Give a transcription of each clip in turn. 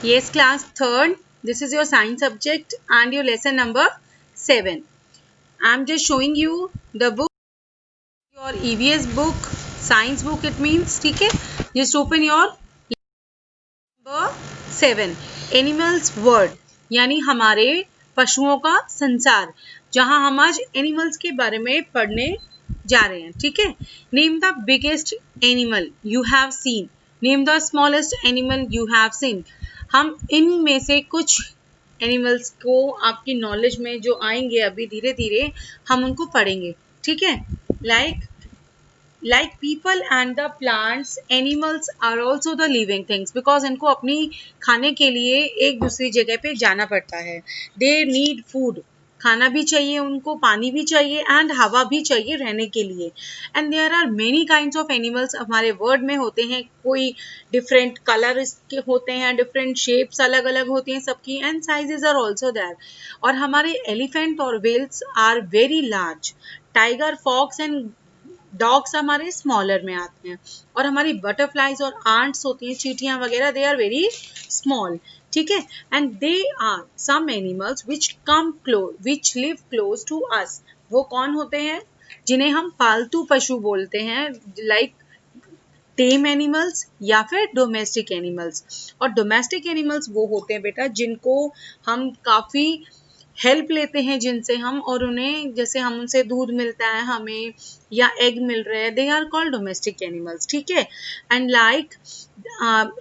Yes, class third. This is your science subject and your lesson number 7. I'm just showing you the book, your EVS book, science book it means, ठीक है? Just open your number 7. Animals world, यानी हमारे पशुओं का संसार, जहां हम आज एनिमल्स के बारे में पढ़ने जा रहे हैं, ठीक है? Name the biggest animal you have seen. Name the smallest animal you have seen. हम इनमें से कुछ एनिमल्स को आपकी नॉलेज में जो आएंगे अभी धीरे धीरे हम उनको पढ़ेंगे, ठीक है? like people and the plants, animals are also the living things because इनको अपनी खाने के लिए एक दूसरी जगह पे जाना पड़ता है. They need food. खाना भी चाहिए उनको, पानी भी चाहिए एंड हवा भी चाहिए रहने के लिए. And there are many kinds of animals हमारे वर्ल्ड में होते हैं. कोई डिफरेंट कलर के होते हैं, डिफरेंट शेप्स अलग अलग होती हैं सबकी, and sizes are also there. और हमारे एलिफेंट और whales are very large. Tiger, fox and dogs हमारे स्मॉलर में आते हैं. और हमारी बटरफ्लाइज और आंट्स होती हैं, चींटियां वगैरह, दे आर वेरी स्मॉल, ठीक है? And they are some animals which live close to us. वो कौन होते हैं? जिन्हें हम पालतू पशु बोलते हैं, लाइक टेम एनिमल्स या फिर डोमेस्टिक एनिमल्स. और डोमेस्टिक एनिमल्स वो होते हैं बेटा जिनको हम काफ़ी हेल्प लेते हैं, जिनसे हम, और उन्हें जैसे हम उनसे दूध मिलता है हमें या एग मिल रहे हैं, they are called domestic animals, ठीक है? एंड लाइक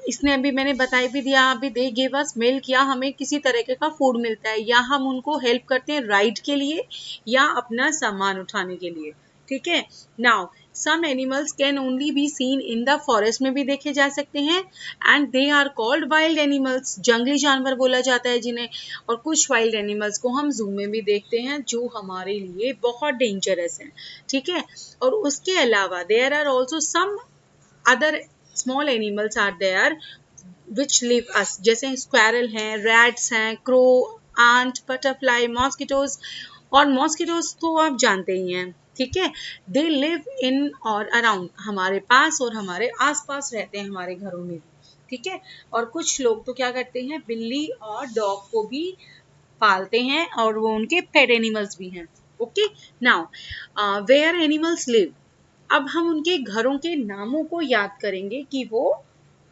इसने अभी मैंने बताई भी दिया, अभी दे गिव अस मिल्क, या हमें किसी तरीके का फूड मिलता है, या हम उनको हेल्प करते हैं राइड के लिए या अपना सामान उठाने के लिए, ठीक है? Now some animals can only be seen in the forest में भी देखे जा सकते हैं, and they are called wild animals. जंगली जानवर बोला जाता है जिन्हें. और कुछ वाइल्ड एनिमल्स को हम जू में भी देखते हैं जो हमारे लिए बहुत डेंजरस हैं, ठीक है? और उसके अलावा there are also some other small animals are there which live us, जैसे स्क्वायरल हैं, रैट्स हैं, क्रो, आंट, बटरफ्लाई, मॉस्किटोज. और मॉस्किटोज तो आप जानते ही हैं, ठीक है? दे लिव इन और अराउंड, हमारे पास और हमारे आसपास रहते हैं, हमारे घरों में, ठीक है? और कुछ लोग तो क्या करते हैं, बिल्ली और डॉग को भी पालते हैं और वो उनके पेट एनिमल्स भी हैं. Okay, now where animals live. अब हम उनके घरों के नामों को याद करेंगे कि वो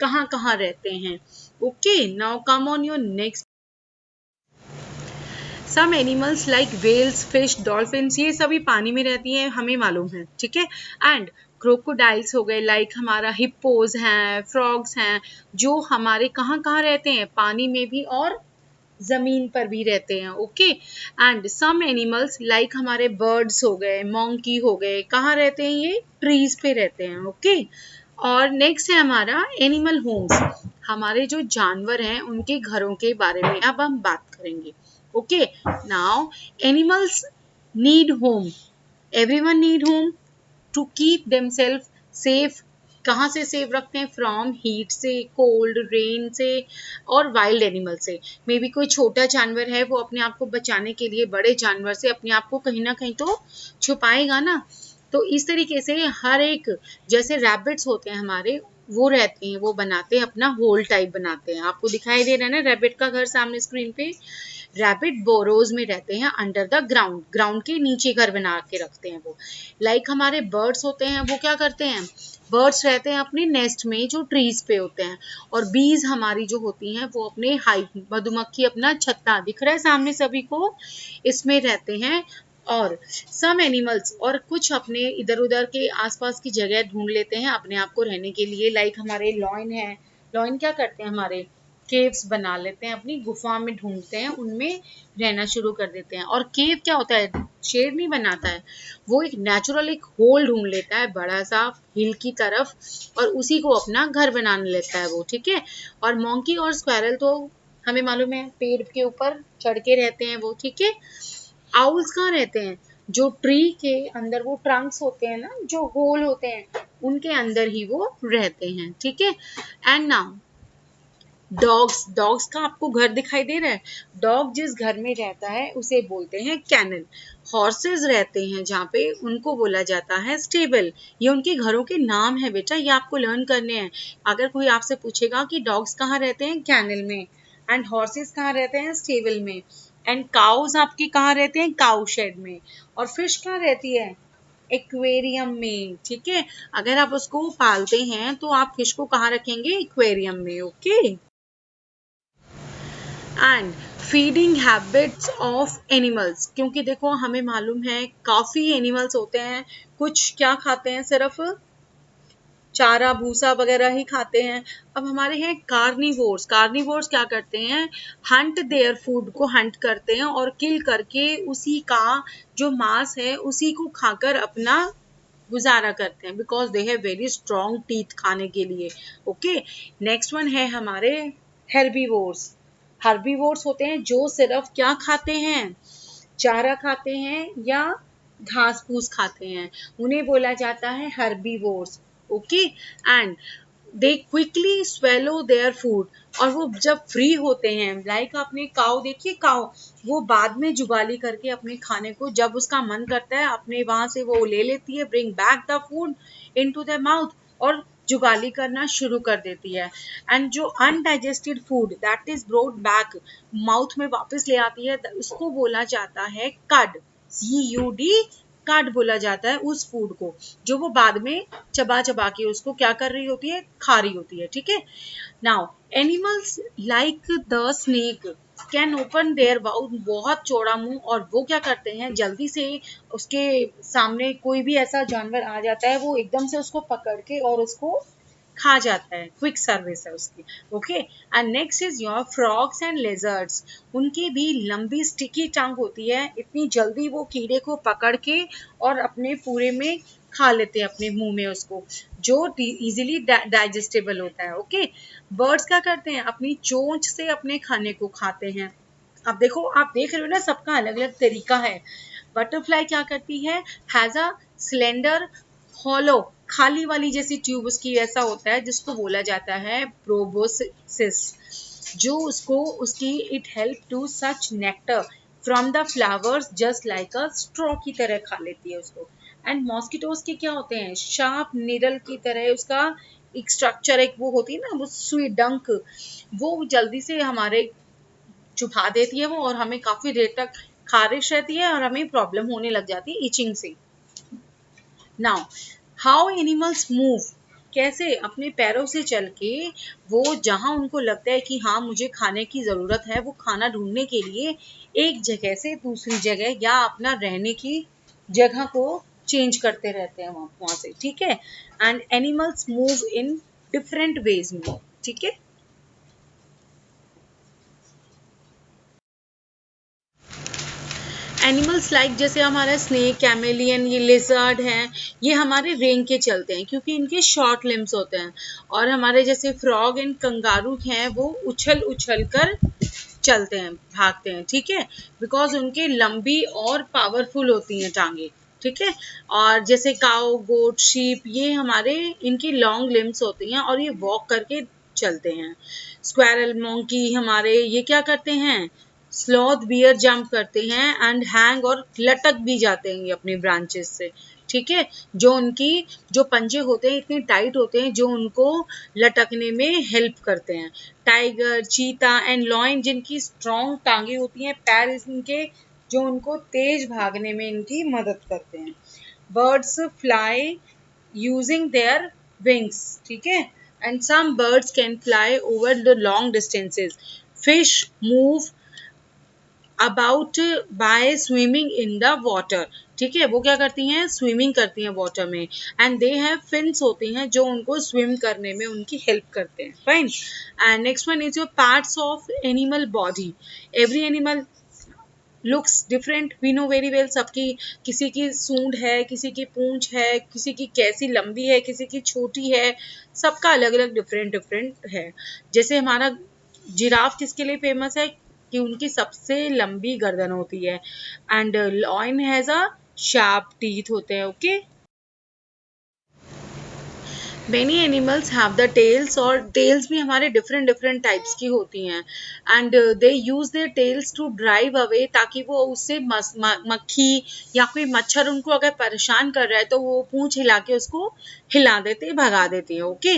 कहाँ कहाँ रहते हैं. Okay, now come on your next. Some animals like whales, fish, dolphins, ये सभी पानी में रहती हैं, हमें मालूम है, ठीक है? एंड क्रोकोडाइल्स हो गए, लाइक हमारा हिप्पोज हैं, फ्रॉग्स हैं, जो हमारे कहाँ कहाँ रहते हैं, पानी में भी और जमीन पर भी रहते हैं. Okay, and some animals like हमारे बर्ड्स हो गए, मंकी हो गए, कहाँ रहते हैं? ये ट्रीज पे रहते हैं. ओके, और नेक्स्ट है हमारा एनिमल होम्स. हमारे जो जानवर हैं उनके घरों के बारे में अब हम बात करेंगे. Okay, now animals need home. Everyone need home to keep themselves safe. कहाँ से सेफ रखते हैं? फ्रॉम हीट से, कोल्ड, रेन से और वाइल्ड एनिमल से. मे बी कोई छोटा जानवर है, वो अपने आप को बचाने के लिए बड़े जानवर से अपने आप को कहीं ना कहीं तो छुपाएगा ना. तो इस तरीके से हर एक, जैसे रैबिट्स होते हैं हमारे, वो रहते हैं, वो बनाते हैं अपना होल टाइप बनाते हैं. आपको दिखाई दे रहा है ना रैबिट का घर सामने स्क्रीन पे. रैबिट बोरोज में रहते हैं, अंडर द ग्राउंड, ग्राउंड के नीचे घर बना के रखते हैं वो. लाइक हमारे बर्ड्स होते हैं, वो क्या करते हैं? बर्ड्स रहते हैं अपने नेस्ट में जो ट्रीज पे होते हैं. और बीज हमारी जो होती हैं वो अपने हाइव, मधुमक्खी अपना छत्ता दिख रहा है सामने सभी को, इसमें रहते हैं. और सम एनिमल्स, और कुछ अपने इधर उधर के आसपास की जगह ढूंढ लेते हैं अपने आप को रहने के लिए. लाइक हमारे लॉयन है. लॉयन क्या करते हैं? हमारे केव्स बना लेते हैं, अपनी गुफा में ढूंढते हैं, उनमें रहना शुरू कर देते हैं. और केव क्या होता है? शेड नहीं बनाता है, वो एक नेचुरल एक होल ढूंढ लेता है बड़ा सा हिल की तरफ, और उसी को अपना घर बनाने लेता है वो, ठीक है? और मंकी और स्क्वायरल तो हमें मालूम है पेड़ के ऊपर चढ़ के रहते हैं वो, ठीक है? आउल्स कहाँ रहते हैं? जो ट्री के अंदर वो ट्रंक्स होते हैं ना, जो होल होते हैं, उनके अंदर ही वो रहते हैं, ठीक है? एंड नाउ डॉग्स का आपको घर दिखाई दे रहा है. डॉग जिस घर में रहता है उसे बोलते हैं कैनल. हॉर्सेस रहते हैं जहाँ पे, उनको बोला जाता है स्टेबल. ये उनके घरों के नाम है बेटा, ये आपको लर्न करने हैं. अगर कोई आपसे पूछेगा कि डॉग्स कहाँ रहते हैं? कैनल में. एंड हॉर्सेस कहाँ रहते हैं? स्टेबल में। एंड काउज आपके कहाँ रहते हैं? काउ शेड में। और फिश कहाँ रहती है? एक्वेरियम में। ठीक है, अगर आप उसको पालते हैं तो आप फिश को कहाँ रखेंगे? एक्वेरियम में। Okay. And feeding habits of animals, क्योंकि देखो हमें मालूम है काफी एनिमल्स होते हैं, कुछ क्या खाते हैं? सिर्फ चारा भूसा वगैरह ही खाते हैं। अब हमारे हैं कार्निवोर्स। कार्निवोर्स क्या करते हैं? हंट देयर फूड को हंट करते हैं और किल करके उसी का जो मांस है उसी को खाकर अपना गुजारा करते हैं, because they have very strong teeth खाने के लिए। ओके, नेक्स्ट वन है हमारे हेर्बीवोर्स। हर्बीवोर्स होते हैं जो सिर्फ क्या खाते हैं? चारा खाते हैं या घास फूस खाते हैं, उन्हें बोला जाता है herbivores. Okay, and they quickly swallow their food, और वो जब फ्री होते हैं, लाइक आपने काऊ देखिए, काऊ वो बाद में जुगाली करके अपने खाने को जब उसका मन करता है अपने वहां से वो ले लेती है, bring back the food into the mouth, और जुगाली करना शुरू कर देती है। एंड जो undigested food that is brought back, mouth में वापस ले आती है, उसको बोला जाता है कड। CUD, कड बोला जाता है उस फूड को जो वो बाद में चबा चबा के उसको क्या कर रही होती है? खा रही होती है। ठीक है, now animals like the snake can open their mouth, बहुत चौड़ा मुंह, और वो क्या करते हैं? जल्दी से उसके सामने कोई भी ऐसा जानवर आ जाता है वो एकदम से उसको पकड़ के और उसको खा जाता है। क्विक सर्विस है उसकी। Okay, and next is your frogs and lizards. उनकी भी लंबी स्टिकी टंग होती है, इतनी जल्दी वो कीड़े को पकड़ के और अपने पूरे में खा लेते हैं अपने मुंह में उसको, जो इजीली डाइजेस्टेबल होता है। ओके, बर्ड्स क्या करते हैं? अपनी चोंच से अपने खाने को खाते हैं। अब देखो, आप देख रहे हो ना, सबका अलग अलग तरीका है। बटरफ्लाई क्या करती है? हैज अ स्लेंडर हॉलो, खाली वाली जैसी ट्यूब उसकी ऐसा होता है, जिसको बोला जाता है प्रोबोसिस, जो उसको उसकी it help to such nectar from the flowers just like a straw की तरह खा लेती है उसको। एंड मॉस्किटोज के क्या होते हैं? शार्प निडल की तरह उसका एक स्ट्रक्चर, एक वो होती है ना, वो सुई डंक, वो जल्दी से हमारे चुभा देती है वो, और हमें काफी देर तक खारिश रहती है और हमें प्रॉब्लम होने लग जाती है इचिंग से। नाउ हाउ एनिमल्स मूव, कैसे अपने पैरों से चल के वो जहां उनको लगता है कि हाँ मुझे खाने की जरूरत है, वो खाना ढूंढने के लिए एक जगह से दूसरी जगह या अपना रहने की जगह को चेंज करते रहते हैं वहां से। ठीक है, and animals move in different ways में। ठीक है, एनिमल्स लाइक जैसे हमारा स्नेक, कैमेलियन, ये लिजर्ड हैं, ये हमारे रेंग के चलते हैं क्योंकि इनके शॉर्ट लिम्स होते हैं। और हमारे जैसे फ्रॉग एंड कंगारू हैं, वो उछल उछल कर चलते हैं, भागते हैं। ठीक है, बिकॉज उनके लंबी और पावरफुल होती हैं टांगे। ठीक है, और जैसे काऊ, गोट, शीप, ये हमारे इनकी लॉन्ग लिम्स होती हैं और ये वॉक करके चलते हैं। स्क्वायरल, मोंकी हमारे ये क्या करते हैं? स्लॉथ, बियर जंप करते हैं एंड हैंग, और लटक भी जाते हैं अपनी ब्रांचेस से। ठीक है, जो उनकी जो पंजे होते हैं इतने टाइट होते हैं जो उनको लटकने में हेल्प करते हैं। टाइगर, चीता एंड लॉयन, जिनकी स्ट्रॉन्ग टांगे होती हैं, पैर इनके जो उनको तेज भागने में इनकी मदद करते हैं। Birds fly using their wings. ठीक है, and some birds can fly over the long distances. Fish move about by swimming in the water. ठीक है, वो क्या करती हैं? स्विमिंग करती हैं वाटर में, एंड दे हैव फिन्स होती हैं जो उनको स्विम करने में उनकी हेल्प करते हैं। Fine, and next one is your parts of animal body. Every animal looks different, we know very well. सबकी, किसी की सूंड है, किसी की पूंछ है, किसी की कैसी लंबी है, किसी की छोटी है, सबका अलग अलग डिफरेंट डिफरेंट है। जैसे हमारा जिराफ किसके लिए फेमस है? कि उनकी सबसे लंबी गर्दन होती है, and lion has a sharp teeth होते हैं। Okay, Many animals have the tails और tails भी हमारे different different types की होती हैं and they use their tails to drive away ताकि वो उससे मक्खी या कोई मच्छर उनको अगर परेशान कर रहा है तो वो पूंछ हिला के उसको हिला देते हैं, भगा देते हैं. Okay,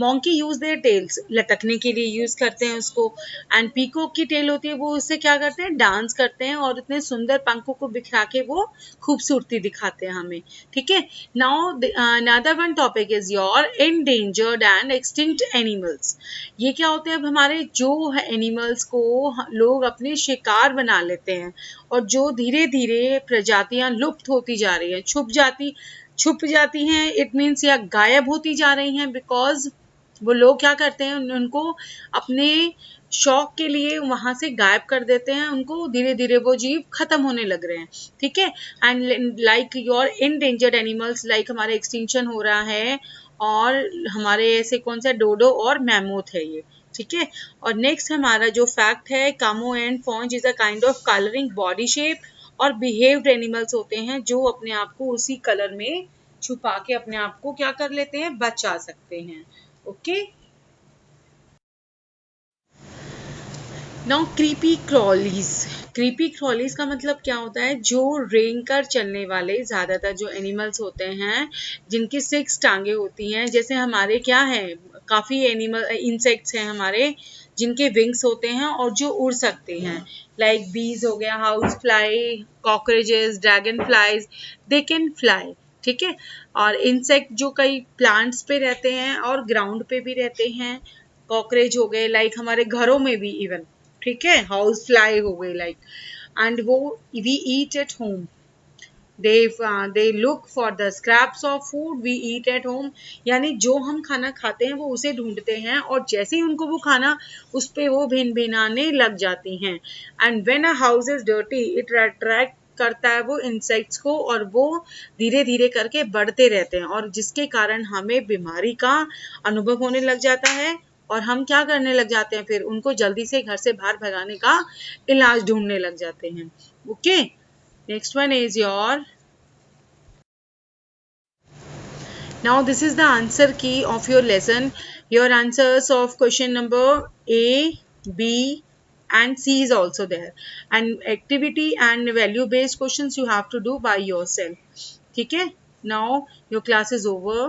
monkey use their tails लटकने के लिए यूज करते हैं उसको एंड पीकॉक की टेल होती है वो उससे क्या करते हैं, डांस करते हैं और इतने सुंदर पंखों को बिखरा के वो खूबसूरती दिखाते हैं हमें. ठीक है, now another one topic is your endangered and extinct animals. ये क्या होते हैं, अब हमारे जो एनिमल्स को लोग अपने शिकार बना लेते हैं और जो धीरे धीरे प्रजातियां लुप्त होती जा रही है, छुप जाती हैं, इट मीन्स या गायब होती जा रही हैं बिकॉज वो लोग क्या करते हैं, उनको अपने शौक के लिए वहां से गायब कर देते हैं, उनको धीरे धीरे वो जीव खत्म होने लग रहे हैं. ठीक है, and like your endangered animals, like हमारे एक्सटिंक्शन हो रहा है और हमारे ऐसे कौन सा डोडो और मैमोथ है ये. ठीक है, और नेक्स्ट हमारा जो फैक्ट है, कामो एंड फॉन्ज is a kind of colouring body shape और बिहेव्ड एनिमल्स होते हैं जो अपने आप को उसी कलर में छुपा के अपने आप को क्या कर लेते हैं, बचा सकते हैं. ओके, नाउ क्रीपी क्रॉलीज का मतलब क्या होता है, जो रेंग कर चलने वाले ज्यादातर जो एनिमल्स होते हैं जिनकी 6 टांगे होती हैं, जैसे हमारे क्या है, काफी एनिमल इंसेक्ट्स हैं हमारे जिनके विंग्स होते हैं और जो उड़ सकते हैं, लाइक बीज हो गया, house fly, cockroaches, dragon flies, they can fly. ठीक है, और इंसेक्ट जो कई प्लांट्स पे रहते हैं और ग्राउंड पे भी रहते हैं, कॉकरोच हो गए, लाइक हमारे घरों में भी इवन. ठीक है, हाउस फ्लाई हो गई लाइक, एंड वो we eat at home, they look for the scraps of food we eat at home, यानी जो हम खाना खाते हैं वो उसे ढूंढते हैं और जैसे ही उनको वो खाना उस पे वो भिन भिनाने लग जाती हैं. And when a house is dirty it attract करता है वो इंसेक्ट्स को और वो धीरे धीरे करके बढ़ते रहते हैं और जिसके कारण हमें बीमारी का अनुभव होने लग जाता है और हम क्या करने लग जाते हैं, फिर उनको जल्दी से घर से बाहर भगाने का इलाज ढूंढने लग जाते हैं. Okay, next one is your, now this is the answer key of your lesson. Your answers of question number A, B and C is also there, and activity and value based questions you have to do by yourself. ठीक है, now your class is over.